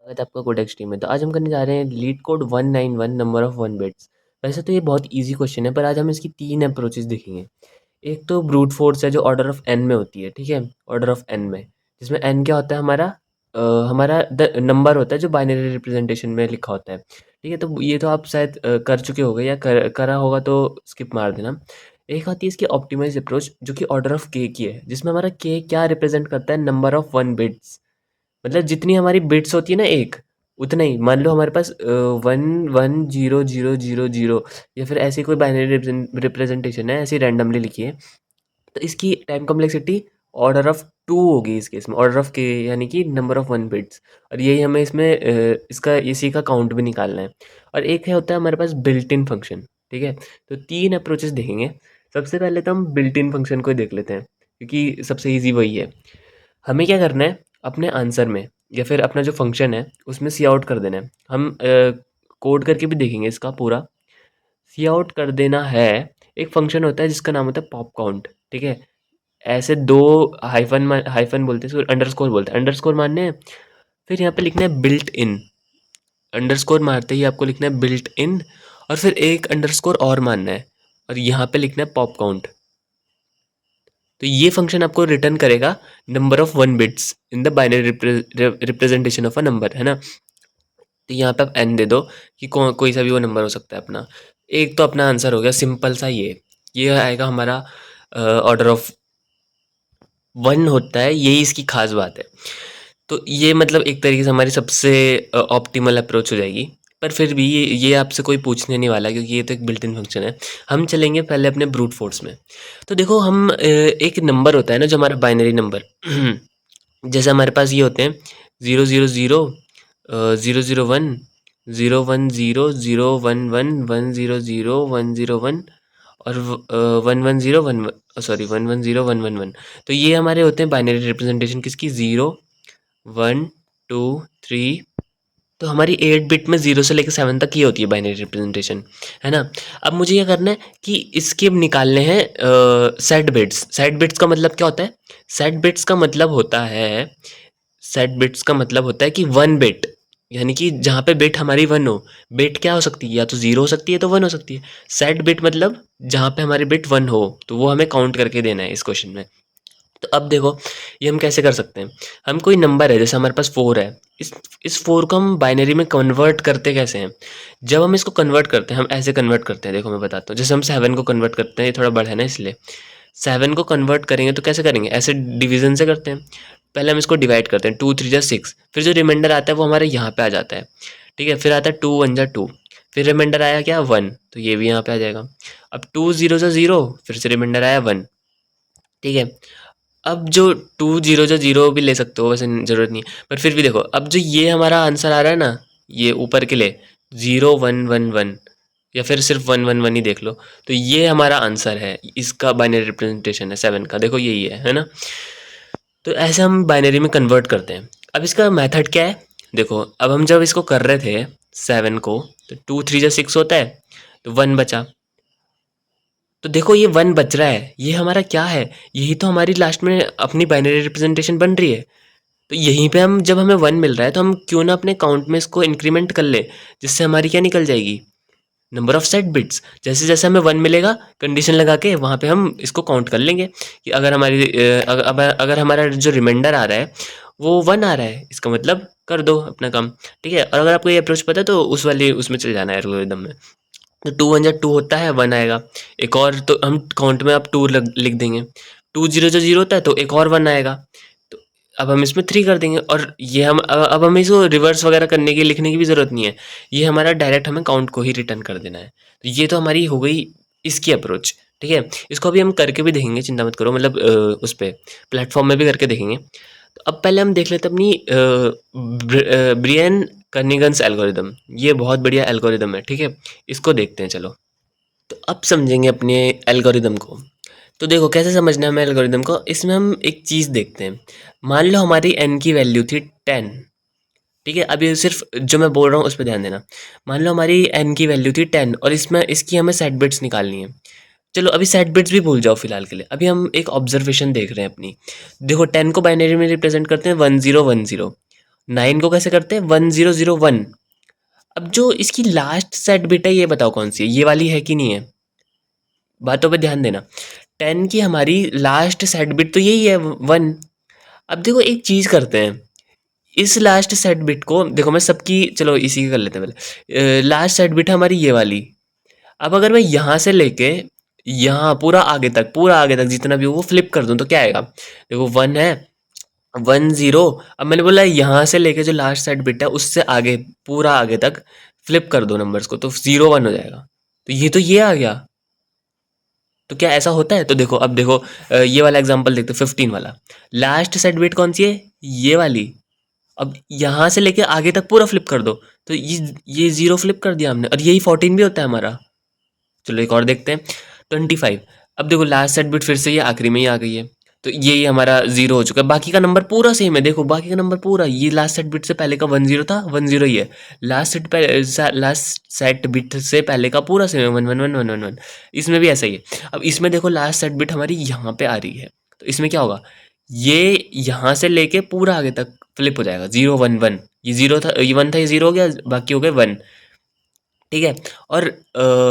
स्वागत है आपका कोडेक्स टीम में। तो आज हम करने जा रहे हैं leet code 191 number of one bits. वैसे तो ये बहुत इजी क्वेश्चन है, पर आज हम इसकी 3 अप्रोचेस देखेंगे। एक तो ब्रूट फोर्स है जो ऑर्डर ऑफ एन में होती है, ठीक है, ऑर्डर ऑफ एन में, जिसमें एन क्या होता है, हमारा द नंबर होता है जो बाइनरी रिप्रेजेंटेशन में लिखा होता है, ठीक है। तो ये तो आप शायद कर चुके होंगे या करा होगा, तो स्किप मार देना। एक आती है इसकी ऑप्टिमाइज अप्रोच जो कि ऑर्डर ऑफ के की है, जिसमें हमारा के क्या रिप्रेजेंट करता है, नंबर ऑफ वन बिट्स। मतलब जितनी हमारी बिट्स होती है ना एक, उतना ही। मान लो हमारे पास 1 1 0 0 0 0 या फिर ऐसी कोई बाइनरी रिप्रेजेंटेशन है, ऐसी रैंडमली लिखी है, तो इसकी टाइम कॉम्प्लेक्सिटी ऑर्डर ऑफ 2 होगी इस केस में, ऑर्डर ऑफ के यानी कि नंबर ऑफ वन बिट्स। और यही हमें इसमें इसका इसी का काउंट भी निकालना है। और एक है होता है हमारे पास बिल्ट इन फंक्शन, ठीक है। तो 3 अप्रोचेस देखेंगे। सबसे पहले तो हम बिल्ट इन फंक्शन को ही देख लेते हैं, क्योंकि सबसे ईज़ी वही है। हमें क्या करना है, अपने आंसर में या फिर अपना जो फंक्शन है उसमें सी आउट कर देना है। हम कोड करके भी देखेंगे इसका पूरा। सी आउट कर देना है। एक फंक्शन होता है जिसका नाम होता है पॉप काउंट, ठीक है। ऐसे दो हाइफन हाइफन बोलते हैं, अंडरस्कोर बोलते हैं, अंडरस्कोर मारने हैं। फिर यहाँ पे लिखना है बिल्ट इन। अंडरस्कोर मारते ही आपको लिखना है बिल्ट इन, और फिर एक अंडरस्कोर और मारना है, और यहाँ पे लिखना है पॉप काउंट। तो ये फंक्शन आपको रिटर्न करेगा number of one bits in the binary representation of a number, है ना। तो यहाँ पे आप एन दे दो कि कोई सा भी वो नंबर हो सकता है अपना। एक तो अपना आंसर हो गया सिंपल सा, ये आएगा हमारा ऑर्डर ऑफ वन होता है, यही इसकी खास बात है। तो ये मतलब एक तरीके से हमारी सबसे ऑप्टिमल अप्रोच हो जाएगी। पर फिर भी ये आपसे कोई पूछने नहीं वाला, क्योंकि ये तो एक बिल्ट इन फंक्शन है। हम चलेंगे पहले अपने ब्रूट फोर्स में। तो देखो, हम एक नंबर होता है ना जो हमारा बाइनरी नंबर जैसे हमारे पास ये होते हैं 0 0 0 0 0 1 0 1 0 0 1 1 1 0 0 1 0 1 और 1 1 0 1, सॉरी 1 1 0 1 1 1। तो ये हमारे होते हैं बाइनरी रिप्रेजेंटेशन किसकी, 0 1 2 3। तो हमारी 8 बिट में 0 से लेकर 7 तक ये होती है बाइनरी रिप्रेजेंटेशन, है ना। अब मुझे क्या करना है कि इसके निकालने हैं सेट बिट्स। सेट बिट्स का मतलब क्या होता है, सेट बिट्स का मतलब होता है सेट बिट्स का मतलब होता है कि वन बिट, यानी कि जहाँ पे बिट हमारी वन हो। बिट क्या हो सकती है, या तो जीरो हो सकती है तो वन हो सकती है। सेट बिट मतलब जहाँ पे हमारी बिट वन हो, तो वो हमें काउंट करके देना है इस क्वेश्चन में। तो अब देखो, ये हम कैसे कर सकते हैं। हम कोई नंबर है, जैसे हमारे पास 4 है, इस 4 को हम बाइनरी में कन्वर्ट करते कैसे हैं। जब हम इसको कन्वर्ट करते हैं, हम ऐसे कन्वर्ट करते हैं, देखो मैं बताता हूँ। जैसे हम 7 को कन्वर्ट करते हैं, ये थोड़ा बड़ा है ना इसलिए। 7 को कन्वर्ट करेंगे तो कैसे करेंगे, ऐसे डिवीजन से करते हैं। पहले हम इसको डिवाइड करते हैं, 2 3 जा 6, फिर जो रिमाइंडर आता है वो हमारे यहाँ पे आ जाता है, ठीक है। फिर आता है 2 1 जा 2, फिर रिमाइंडर आया क्या 1, तो ये भी यहाँ पे आ जाएगा। अब 2 0 जा 0, फिर से रिमाइंडर आया 1, ठीक है। अब जो 2 0 जो 0 भी ले सकते हो, वैसे ज़रूरत नहीं है, पर फिर भी देखो, अब जो ये हमारा आंसर आ रहा है ना, ये ऊपर के लिए 0 1 1 1, या फिर सिर्फ 1 1 1 ही देख लो, तो ये हमारा आंसर है। इसका बाइनरी रिप्रेजेंटेशन है 7 का, देखो यही है ना। तो ऐसे हम बाइनरी में कन्वर्ट करते हैं। अब इसका मेथड क्या है, देखो, अब हम जब इसको कर रहे थे 7 को, तो 2 3 जा 6 होता है, तो 1 बचा। तो देखो, ये 1 बच रहा है, ये हमारा क्या है, यही तो हमारी लास्ट में अपनी बाइनरी रिप्रेजेंटेशन बन रही है। तो यहीं पे हम, जब हमें 1 मिल रहा है, तो हम क्यों ना अपने काउंट में इसको इंक्रीमेंट कर ले, जिससे हमारी क्या निकल जाएगी, नंबर ऑफ सेट बिट्स। जैसे जैसे हमें 1 मिलेगा, कंडीशन लगा के वहाँ पे हम इसको काउंट कर लेंगे कि अगर अगर हमारा जो रिमाइंडर आ रहा है वो 1 आ रहा है, इसका मतलब कर दो अपना काम, ठीक है। और अगर आपको ये अप्रोच पता है तो उस वाली उसमें चल जाना है एल्गोरिदम में। तो 2 1 जा 2 होता है, 1 आएगा। एक और, तो हम काउंट में अब 2 लिख देंगे। 2 0 जो 0 होता है, तो एक और 1 आएगा। तो अब हम इसमें 3 कर देंगे, और ये हम अब हमें इसको रिवर्स वगैरह करने की, लिखने की भी ज़रूरत नहीं है। ये हमारा डायरेक्ट हमें काउंट को ही रिटर्न कर देना है। तो ये तो हमारी हो गई इसकी अप्रोच, ठीक है। इसको अभी हम करके भी देखेंगे, चिंता मत करो, मतलब उस पे प्लेटफॉर्म में भी करके देखेंगे। तो अब पहले हम देख लेते हैं अपनी ब्रियन कर्निगन्स एल्गोरिदम। ये बहुत बढ़िया एल्गोरिदम है, ठीक है। इसको देखते हैं, चलो। तो अब समझेंगे अपने एल्गोरिदम को। तो देखो, कैसे समझना है हमें एल्गोरिदम को, इसमें हम एक चीज़ देखते हैं। मान लो हमारी n की वैल्यू थी 10, ठीक है। अब ये सिर्फ जो मैं बोल रहा हूँ उस पर ध्यान देना। मान लो हमारी n की वैल्यू थी 10, और इसमें इसकी हमें सेट बिट्स निकालनी है। चलो, अभी सेट बिट्स भी भूल जाओ फिलहाल के लिए, अभी हम एक ऑब्जर्वेशन देख रहे हैं अपनी। देखो, 10 को बाइनरी में रिप्रेजेंट करते हैं 1 0 1 0, 9 को कैसे करते हैं, 1001। अब जो इसकी लास्ट सेट बिट है ये बताओ कौन सी है, ये वाली है कि नहीं है, बातों पे ध्यान देना। 10 की हमारी लास्ट सेट बिट तो यही है 1। अब देखो एक चीज़ करते हैं, इस लास्ट सेट बिट को देखो, मैं सबकी चलो इसी की कर लेते हैं पहले। लास्ट सेट बिट है हमारी ये वाली। अब अगर मैं यहाँ से लेके यहाँ पूरा आगे तक जितना भी हो वो फ्लिप कर दूँ तो क्या आएगा, देखो 1 है, 10। अब मैंने बोला यहाँ से लेके जो लास्ट सेट बिट है उससे आगे पूरा आगे तक फ्लिप कर दो नंबर्स को, तो 0 1 हो जाएगा। तो ये आ गया। तो क्या ऐसा होता है, तो देखो अब देखो, ये वाला एग्जांपल देखते हो 15 वाला। लास्ट सेट बिट कौन सी है, ये वाली। अब यहाँ से लेके आगे तक पूरा फ्लिप कर दो, तो ये 0 फ्लिप कर दिया हमने, और यही 14 भी होता है हमारा। चलो एक और देखते हैं, 25। अब देखो लास्ट सेट बिट फिर से ये आखिरी में ही आ गई है, तो ये हमारा 0 हो चुका है। बाकी का नंबर पूरा सेम है, देखो बाकी का नंबर पूरा, ये लास्ट सेट बिट से पहले का 10 था, 10 ही है। लास्ट सेट बिट से पहले का पूरा सेम है, 1 1 1 1 1 1। इसमें भी ऐसा ही है। अब इसमें देखो लास्ट सेट बिट हमारी यहाँ पे आ रही है, तो इसमें क्या होगा, ये यहाँ से लेके पूरा आगे तक फ्लिप हो जाएगा, 0 1 1। ये 0 था, ये 1 था, ये 0 हो गया, बाकी हो गए 1। ठीक है। और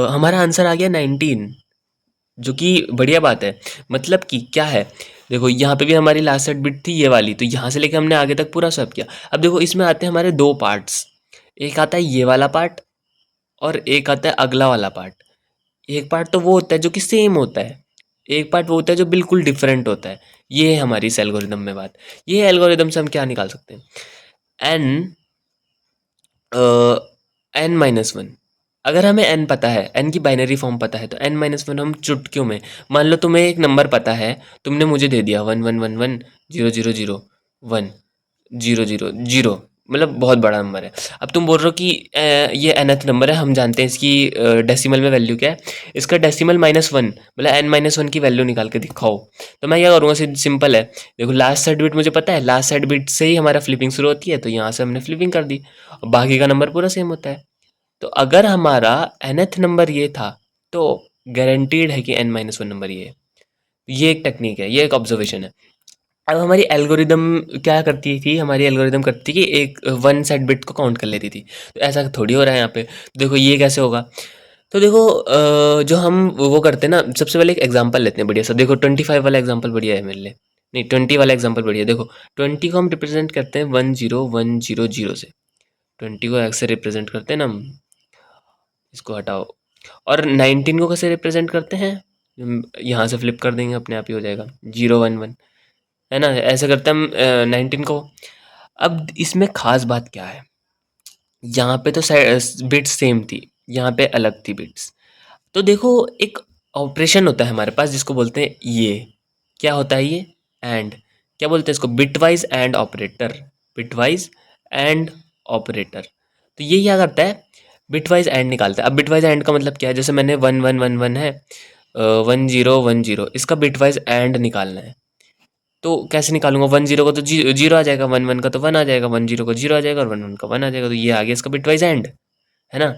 हमारा आंसर आ गया 19, जो कि बढ़िया बात है। मतलब कि क्या है, देखो यहाँ पे भी हमारी लास्ट सेट बिट थी ये वाली, तो यहाँ से लेके हमने आगे तक पूरा स्वैप किया। अब देखो इसमें आते हैं हमारे दो पार्ट्स, एक आता है ये वाला पार्ट और एक आता है अगला वाला पार्ट। एक पार्ट तो वो होता है जो कि सेम होता है, एक पार्ट वो होता है जो बिल्कुल डिफरेंट होता है। ये है हमारी इस एल्गोरिदम में बात। ये एल्गोरिदम से हम क्या निकाल सकते हैं, एन n-1। अगर हमें n पता है, n की बाइनरी फॉर्म पता है, तो n-1 हम चुटकियों में, मान लो तुम्हें एक नंबर पता है, तुमने मुझे दे दिया 111100001000, मतलब बहुत बड़ा नंबर है। अब तुम बोल रहे हो कि ये nth नंबर है, हम जानते हैं इसकी डेसिमल में वैल्यू क्या है, इसका डेसिमल -1, मतलब n-1 की वैल्यू निकाल के दिखाओ। तो मैं क्या करूँगा, सिंपल है, देखो लास्ट सेट बिट मुझे पता है, लास्ट सेट बिट से ही हमारा फ्लिपिंग शुरू होती है, तो यहाँ से हमने फ्लिपिंग कर दी, और बाकी का नंबर पूरा सेम होता है। तो अगर हमारा nth नंबर ये था, तो गारंटीड है कि n-1 नंबर ये है। ये एक टेक्निक है, ये एक ऑब्जर्वेशन है। अब हमारी एल्गोरिदम क्या करती थी, हमारी एल्गोरिदम करती थी कि एक 1 सेट बिट को काउंट कर लेती थी। तो ऐसा थोड़ी हो रहा है यहाँ पे। तो देखो ये कैसे होगा, तो देखो जो हम वो करते हैं ना, सबसे पहले एक एग्जांपल लेते हैं बढ़िया सा। देखो 25 वाला एग्जांपल बढ़िया है मेरे लिए, नहीं 20 वाला एग्जांपल बढ़िया है। देखो 20 को हम रिप्रेजेंट करते हैं 10100 से, 20 को एक्स से रिप्रेजेंट करते हैं ना हम, इसको हटाओ। और 19 को कैसे रिप्रेजेंट करते हैं, यहाँ से फ्लिप कर देंगे, अपने आप ही हो जाएगा 0 1 1, है ना। ऐसे करते हैं हम 19 को। अब इसमें खास बात क्या है, यहाँ पे तो बिट्स सेम थी, यहाँ पे अलग थी बिट्स। तो देखो एक ऑपरेशन होता है हमारे पास जिसको बोलते हैं ये, क्या होता है ये, एंड, क्या बोलते हैं इसको, bitwise and operator, bitwise and operator. तो ये क्या करता है, बिटवाइज एंड निकालता है। अब बिटवाइज एंड का मतलब क्या है, जैसे मैंने 1111 है, 1010, इसका बिटवाइज एंड निकालना है। तो कैसे निकालूंगा, 10 को तो जीरो आ जाएगा, 11 का तो 1 आ जाएगा, 10 को 0 आ जाएगा, और 11 का 1 आ जाएगा। तो ये आ गया इसका बिटवाइज एंड, है ना।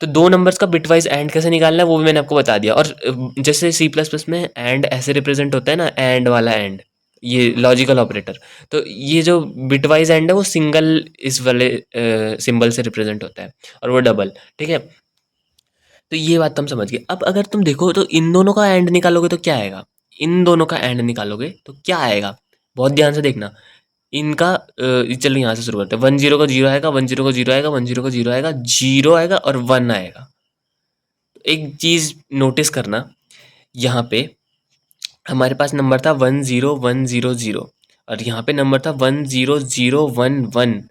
तो दो नंबर्स का बिटवाइज एंड कैसे निकालना है वो भी मैंने आपको बता दिया। और जैसे सी प्लस प्लस में एंड ऐसे रिप्रेजेंट होता है ना, एंड वाला एंड, ये लॉजिकल ऑपरेटर। तो ये जो बिटवाइज एंड है वो सिंगल इस वाले सिंबल से रिप्रेजेंट होता है, और वो डबल, ठीक है। तो ये बात तुम समझ गए। अब अगर तुम देखो तो इन दोनों का एंड निकालोगे तो क्या आएगा, इन दोनों का एंड निकालोगे तो क्या आएगा, बहुत ध्यान से देखना। इनका चलो यहाँ से शुरू करते हैं, 10 का 0 आएगा, 10 का 0 आएगा, 10 का 0 आएगा, 0 आएगा और 1 आएगा। एक चीज़ नोटिस करना, यहाँ पे हमारे पास नंबर था 10100, और यहाँ पे नंबर था 10011।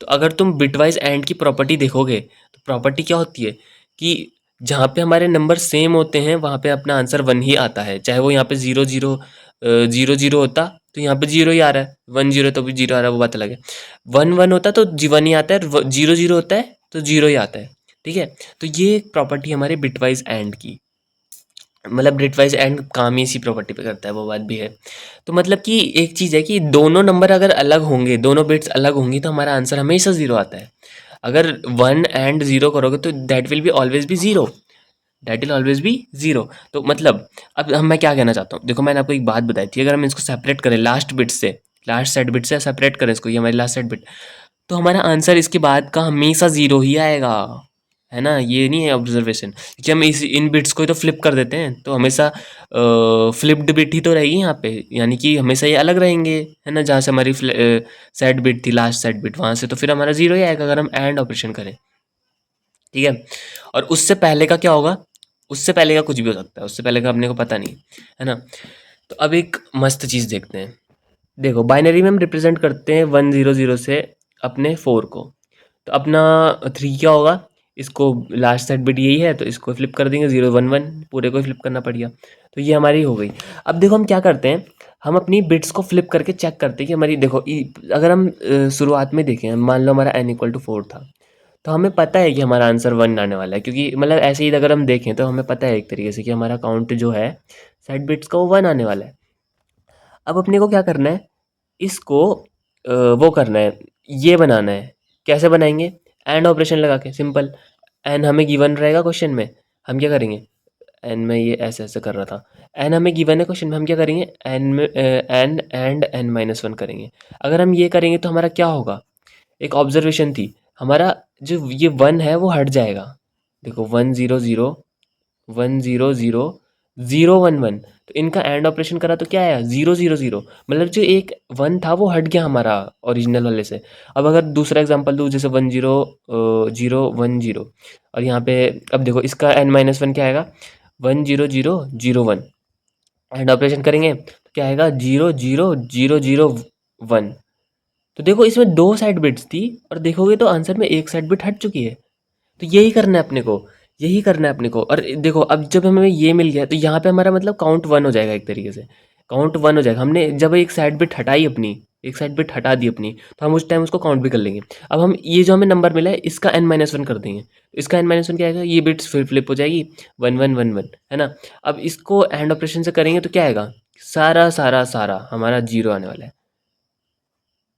तो अगर तुम बिटवाइज एंड की प्रॉपर्टी देखोगे तो प्रॉपर्टी क्या होती है कि जहाँ पे हमारे नंबर सेम होते हैं वहाँ पे अपना आंसर 1 ही आता है। चाहे वो यहाँ पे 0 0 होता तो यहाँ पे 0 ही आ रहा है, 1 0 तो भी 0 आ रहा है, वो बात अलग है। 1 1 होता तो 1 ही आता है, 0 0 होता है तो 0 ही आता है, ठीक है। तो ये एक प्रॉपर्टी हमारे बिटवाइज एंड की, मतलब बिटवाइज एंड काम ही इसी प्रॉपर्टी पे करता है, वो बात भी है। तो मतलब कि एक चीज़ है कि दोनों नंबर अगर अलग होंगे, दोनों बिट्स अलग होंगी, तो हमारा आंसर हमेशा 0 आता है। अगर 1 एंड 0 करोगे तो that will be always be 0, that will always be 0। तो मतलब अब हम मैं क्या कहना चाहता हूँ, देखो मैंने आपको एक बात बताई थी, अगर हम इसको सेपरेट करें लास्ट बिट से, लास्ट सेट बिट से सेपरेट करें इसको, ये हमारी लास्ट सेट बिट, तो हमारा आंसर इसके बाद का हमेशा 0 ही आएगा, है ना। ये नहीं है ऑब्जर्वेशन, क्योंकि हम इस इन बिट्स को ही तो फ्लिप कर देते हैं, तो हमेशा फ्लिप्ड बिट ही तो रहेगी यहाँ पे, यानी कि हमेशा ये अलग रहेंगे, है ना। जहाँ से हमारी सेट बिट थी, लास्ट सेट बिट, वहाँ से तो फिर हमारा 0 ही आएगा अगर हम एंड ऑपरेशन करें, ठीक है। और उससे पहले का क्या होगा, उससे पहले का कुछ भी हो सकता है, उससे पहले का अपने को पता नहीं, है ना। तो अब एक मस्त चीज़ देखते हैं। देखो बाइनरी में हम रिप्रेजेंट करते हैं 100 से अपने 4 को, तो अपना 3 क्या होगा, इसको लास्ट सेट बिट यही है तो इसको फ्लिप कर देंगे, 0 1 1 पूरे को फ्लिप करना पड़ेगा, तो ये हमारी हो गई। अब देखो हम क्या करते हैं, हम अपनी बिट्स को फ्लिप करके चेक करते हैं कि हमारी, देखो अगर हम शुरुआत में देखें, मान लो हमारा n = 4 था, तो हमें पता है कि हमारा आंसर 1 आने वाला है, क्योंकि मतलब ऐसे ही अगर हम देखें तो हमें पता है एक तरीके से कि हमारा काउंट जो है सेट बिट्स का वो 1 आने वाला है। अब अपने को क्या करना है, इसको वो करना है, ये बनाना है। कैसे बनाएंगे, एंड ऑपरेशन लगा के, सिंपल। एन हमें गिवन रहेगा क्वेश्चन में, हम क्या करेंगे, एन में ये ऐसे ऐसे कर रहा था, एन हमें गिवन है क्वेश्चन में, हम क्या करेंगे, एन में एन एंड n-1 करेंगे। अगर हम ये करेंगे तो हमारा क्या होगा, एक ऑब्जर्वेशन थी, हमारा जो ये 1 है वो हट जाएगा। देखो 1 0 0 1 0 0 0 1 1, तो इनका एंड ऑपरेशन करा तो क्या आया, 0 0 0, मतलब जो एक 1 था वो हट गया हमारा ओरिजिनल वाले से। अब अगर दूसरा एग्जांपल दूँ, जैसे 1 0 0 1 0, और यहाँ पे अब देखो इसका n-1 क्या आएगा, 1 0 0 0 1, एंड ऑपरेशन करेंगे तो क्या आएगा, 0 0 0 0 1। तो देखो इसमें 2 साइड बिट्स थी, और देखोगे तो आंसर में एक साइड बिट हट चुकी है। तो यही करना है अपने को, यही करना है अपने को। और देखो अब जब हमें ये मिल गया तो यहाँ पे हमारा मतलब काउंट 1 हो जाएगा, एक तरीके से काउंट 1 हो जाएगा। हमने जब एक साइड बिट हटाई अपनी, एक साइड बिट हटा दी अपनी, तो हम उस टाइम उसको काउंट भी कर लेंगे। अब हम ये जो हमें नंबर मिला है इसका n-1 कर देंगे, इसका n-1 क्या आएगा, ये बिट्स फिर फ्लिप हो जाएगी, 1 1 1 1, है ना। अब इसको एंड ऑपरेशन से करेंगे तो क्या आएगा, सारा सारा सारा हमारा 0 आने वाला है।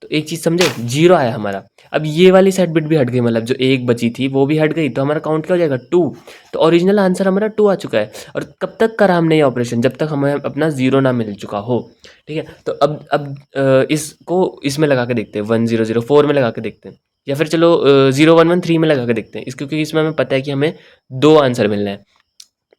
तो एक चीज़ समझे, 0 आया हमारा। अब ये वाली सेट बिट भी हट गई, मतलब जो एक बची थी वो भी हट गई, तो हमारा काउंट क्या हो जाएगा, 2। तो ओरिजिनल आंसर हमारा 2 आ चुका है। और कब तक करा हमने ये ऑपरेशन, जब तक हमें अपना 0 ना मिल चुका हो, ठीक है। तो अब इसको इसमें लगा के देखते हैं, 1 0 0 4 में लगा के देखते हैं, या फिर चलो 0 1 1 3 में लगा के देखते हैं, इस क्योंकि इसमें हमें पता है कि हमें 2 आंसर मिलना है।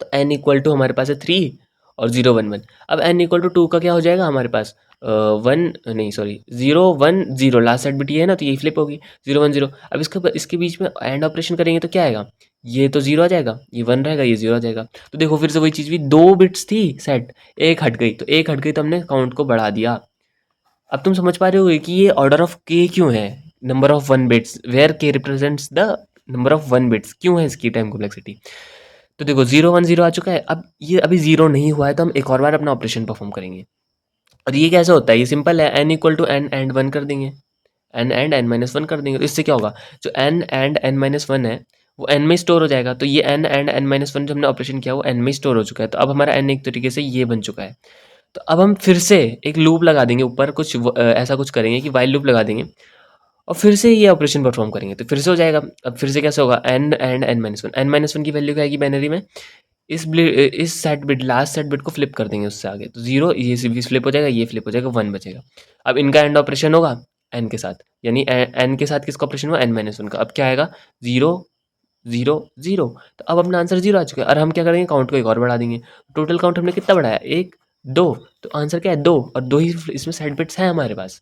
तो n = हमारे पास है 3 और 0 1 1। अब n = 2 का क्या हो जाएगा हमारे पास, 1 नहीं सॉरी 0 1 0, लास्ट सेट बिट ये है ना, तो यही फ्लिप होगी 0 1 0। अब इसके बीच में एंड ऑपरेशन करेंगे तो क्या आएगा, ये तो 0 आ जाएगा, ये 1 रहेगा, ये 0 आ जाएगा। तो देखो फिर से वही चीज़ हुई, 2 बिट्स थी सेट, एक हट गई, तो एक हट गई तो हमने काउंट को बढ़ा दिया। अब तुम समझ पा रहे हो कि ये ऑर्डर ऑफ के क्यों है, नंबर ऑफ 1 बिट्स, वेयर के represents the number of 1 bits, क्यों है इसकी टाइम कॉम्प्लेक्सिटी। तो देखो 0 1 0 आ चुका है, अब ये अभी 0 नहीं हुआ है, तो हम एक और बार अपना ऑपरेशन परफॉर्म करेंगे। और ये कैसे होता है, ये सिंपल है, n = n एंड 1 कर देंगे, n एंड n-1 कर देंगे। तो इससे क्या होगा, जो n एंड n-1 है वो n में स्टोर हो जाएगा। तो ये n एंड n-1 जो हमने ऑपरेशन किया वो n में स्टोर हो चुका है, तो अब हमारा n एक तरीके से ये बन चुका है। तो अब हम फिर से एक लूप लगा देंगे ऊपर, कुछ ऐसा कुछ करेंगे कि वाइल लूप लगा देंगे, और फिर से ये ऑपरेशन परफॉर्म करेंगे, तो फिर से हो जाएगा। अब फिर से कैसे होगा, n एंड n-1 की वैल्यू क्या आएगी बाइनरी में, इस set bit, last set bit को फ्लिप कर देंगे उससे आगे, तो 0 ये फ्लिप हो जाएगा, ये फ्लिप हो जाएगा, 1 बचेगा। अब इनका एंड ऑपरेशन होगा n के साथ, यानी n के साथ किसका ऑपरेशन हुआ, n-1 का। अब क्या आएगा, 0 0 0, तो अब अपना आंसर 0 आ चुका है। और हम क्या करेंगे, काउंट को एक और बढ़ा देंगे। टोटल काउंट हमने कितना बढ़ाया, 1 2, तो आंसर क्या है 2, और 2 ही इसमें सेट बिट्स हैं हमारे पास।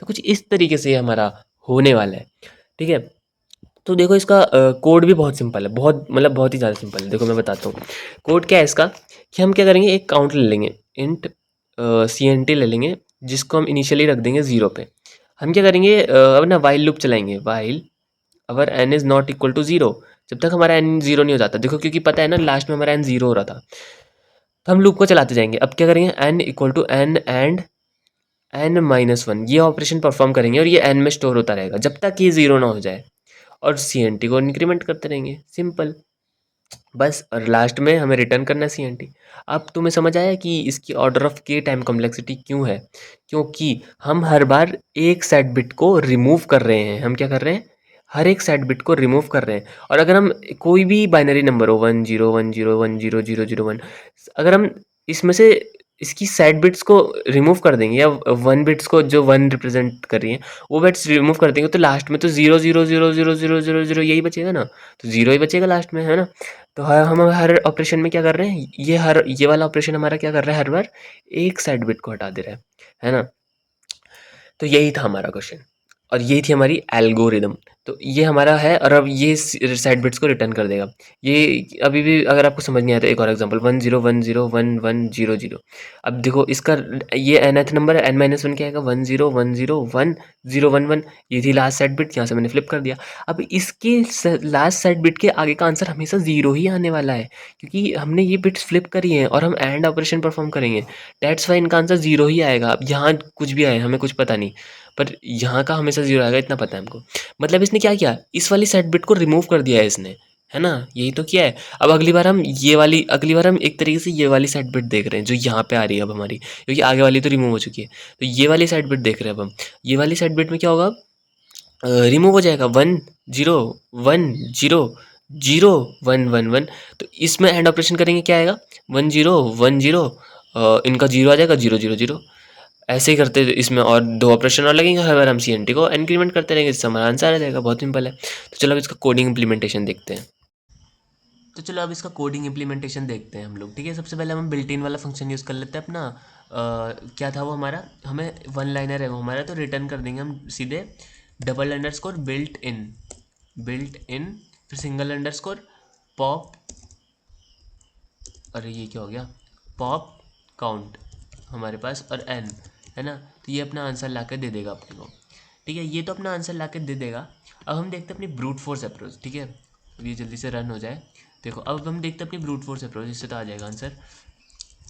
तो कुछ इस तरीके से ये हमारा होने वाला है, ठीक है। तो देखो इसका कोड भी बहुत सिंपल है, बहुत मतलब बहुत ही ज़्यादा सिंपल है। देखो मैं बताता हूँ कोड क्या है इसका, कि हम क्या करेंगे, एक काउंट ले लेंगे, इंट CNT ले लेंगे, जिसको हम इनिशियली रख देंगे 0 पे। हम क्या करेंगे, अब ना वाइल लूप चलाएंगे, while our n is not equal to 0, जब तक हमारा n 0 नहीं हो जाता। देखो क्योंकि पता है ना लास्ट में हमारा n 0 हो रहा था, तो हम लूप को चलाते जाएंगे। अब क्या करेंगे, n = n एंड n-1, ये ऑपरेशन परफॉर्म करेंगे, और ये n में स्टोर होता रहेगा जब तक ये 0 ना हो जाए, और CNT को इंक्रीमेंट करते रहेंगे, सिंपल। बस, और लास्ट में हमें रिटर्न करना है CNT। अब तुम्हें समझ आया कि इसकी ऑर्डर ऑफ के टाइम कॉम्प्लेक्सिटी क्यों है, क्योंकि हम हर बार एक सेट बिट को रिमूव कर रहे हैं। हम क्या कर रहे हैं, हर एक सेट बिट को रिमूव कर रहे हैं। और अगर हम कोई भी बाइनरी नंबर हो, 1 0 1 0 1 0 0 0 1, अगर हम इसमें से इसकी सेट बिट्स को रिमूव कर देंगे या 1 बिट्स को जो 1 रिप्रेजेंट कर रही हैं, वो बिट्स रिमूव कर देंगे तो लास्ट में तो 0 0 0 0 0 0 0 यही बचेगा ना, तो 0 ही बचेगा लास्ट में, है ना? तो हम हर ऑपरेशन में क्या कर रहे हैं, ये वाला ऑपरेशन हमारा क्या कर रहा है, हर बार एक सेट बिट को हटा दे रहा है ना? तो यही था हमारा क्वेश्चन और यही थी हमारी एल्गोरिदम। तो ये हमारा है और अब ये सेट बिट्स को रिटर्न कर देगा। ये अभी भी अगर आपको समझ नहीं आया तो एक और एग्जांपल 1 0 1 0 1 1 0 0। अब देखो इसका ये nth नंबर है, n-1 क्या आएगा 1 0 1 0 1 0 1 1। ये थी लास्ट सेट बिट, यहाँ से मैंने फ्लिप कर दिया। अब इसके लास्ट सेट बिट के आगे का आंसर हमेशा 0 ही आने वाला है क्योंकि हमने ये बिट्स फ्लिप करी हैं और हम एंड ऑपरेशन परफॉर्म करेंगे। दैट्स वाई इनका आंसर 0 ही आएगा। अब यहाँ कुछ भी आए हमें कुछ पता नहीं, पर यहाँ का हमेशा 0 आएगा, इतना पता है हमको। मतलब इसने क्या किया, इस वाली सेट बिट को रिमूव कर दिया है इसने, है ना? यही तो किया है। अब अगली बार हम एक तरीके से ये वाली सेट बिट देख रहे हैं जो यहाँ पे आ रही है अब हमारी, क्योंकि आगे वाली तो रिमूव हो चुकी है। तो ये वाली सेट बिट देख रहे हैं अब हम। ये वाली सेट बिट में क्या होगा, रिमूव हो जाएगा 1 0 1 0 0 1 1 1। तो इसमें एंड ऑपरेशन करेंगे, क्या आएगा 1 0 1 0, इनका 0 आ जाएगा 0 0 0। ऐसे ही करते इसमें और 2 ऑपरेशन और लगेंगे, हर बार हम CNT को इंक्रीमेंट करते रहेंगे, इससे हमारा आंसर आ जाएगा। बहुत सिंपल है। तो चलो अब इसका कोडिंग इम्प्लीमेंटेशन देखते हैं। तो चलो अब इसका कोडिंग इम्प्लीमेंटेशन देखते हैं हम लोग, ठीक है? सबसे पहले हम बिल्ट इन वाला फंक्शन यूज़ कर लेते हैं अपना। क्या था वो हमारा, हमें 1 लाइनर है वो हमारा, तो रिटर्न कर देंगे हम सीधे डबल अंडरस्कोर बिल्ट इन फिर सिंगल अंडरस्कोर पॉप, अरे ये क्या हो गया, पॉप काउंट हमारे पास और n, है ना? तो ये अपना आंसर ला के दे देगा अपने को, ठीक है? ये तो अपना आंसर ला के दे देगा। अब हम देखते हैं अपनी ब्रूट फोर्स अप्रोच, ठीक है? अब ये जल्दी से रन हो जाए। देखो अब हम देखते हैं अपनी ब्रूट फोर्स अप्रोच, इससे तो आ जाएगा आंसर।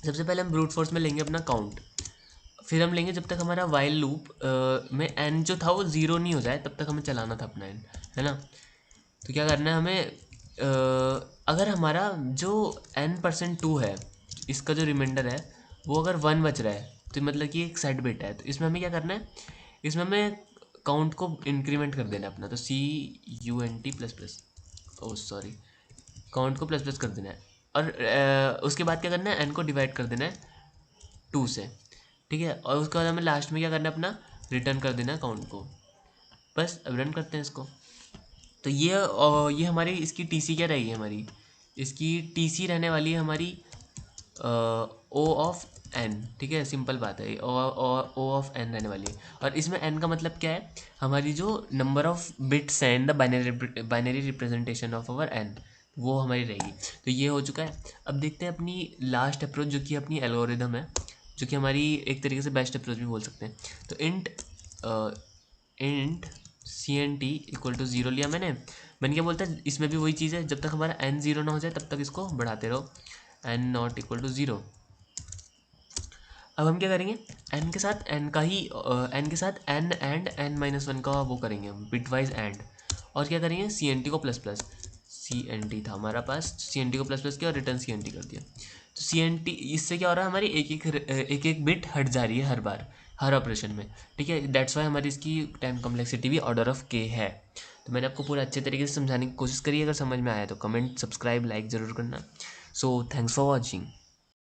सबसे पहले हम ब्रूट फोर्स में लेंगे अपना काउंट, फिर हम लेंगे जब तक हमारा वाइल लूप में n जो था वो 0 नहीं हो जाए तब तक हमें चलाना था अपना n, है ना? तो क्या करना है हमें, अगर हमारा जो n%2 है, इसका जो रिमाइंडर है वो अगर 1 बच रहा है तो मतलब कि एक सेट बिट है, तो इसमें हमें क्या करना है, इसमें हमें काउंट को इंक्रीमेंट कर देना है अपना। तो CUNT प्लस प्लस, ओ सॉरी, काउंट को प्लस प्लस कर देना है और उसके बाद क्या करना है, n को डिवाइड कर देना है 2 से, ठीक है? और उसके बाद हमें लास्ट में क्या करना है, अपना रिटर्न कर देना है काउंट को। बस अब रन करते हैं इसको। तो ये हमारी इसकी TC क्या रहेगी हमारी, इसकी TC रहने वाली है हमारी O ऑफ n, ठीक है? सिंपल बात है, O ऑफ n रहने वाली है। और इसमें n का मतलब क्या है, हमारी जो नंबर ऑफ बिट्स हैं in the binary representation of our n, वो हमारी रहेगी। तो ये हो चुका है। अब देखते हैं अपनी लास्ट अप्रोच जो कि अपनी एल्गोरिदम है, जो कि हमारी एक तरीके से बेस्ट अप्रोच भी बोल सकते हैं। तो इंट CNT इक्वल टू 0 लिया मैंने क्या बोलता है, इसमें भी वही चीज़ है, जब तक हमारा n 0 ना हो जाए तब तक इसको बढ़ाते रहो, n नॉट इक्वल टू 0। अब हम क्या करेंगे, n के साथ n का ही n के साथ n एंड n-1 का वो करेंगे हम बिटवाइज एंड, और क्या करेंगे CNT को प्लस प्लस, CNT था हमारा पास, CNT को प्लस प्लस किया और रिटर्न CNT कर दिया। तो CNT इससे क्या हो रहा है, हमारी एक एक बिट हट जा रही है हर बार हर ऑपरेशन में, ठीक है? दैट्स वाई हमारी इसकी टाइम कॉम्प्लेक्सिटी भी ऑर्डर ऑफ k है। तो मैंने आपको पूरा अच्छे तरीके से समझाने की कोशिश करी है। अगर समझ में आया तो कमेंट सब्सक्राइब लाइक ज़रूर करना। So thanks for watching.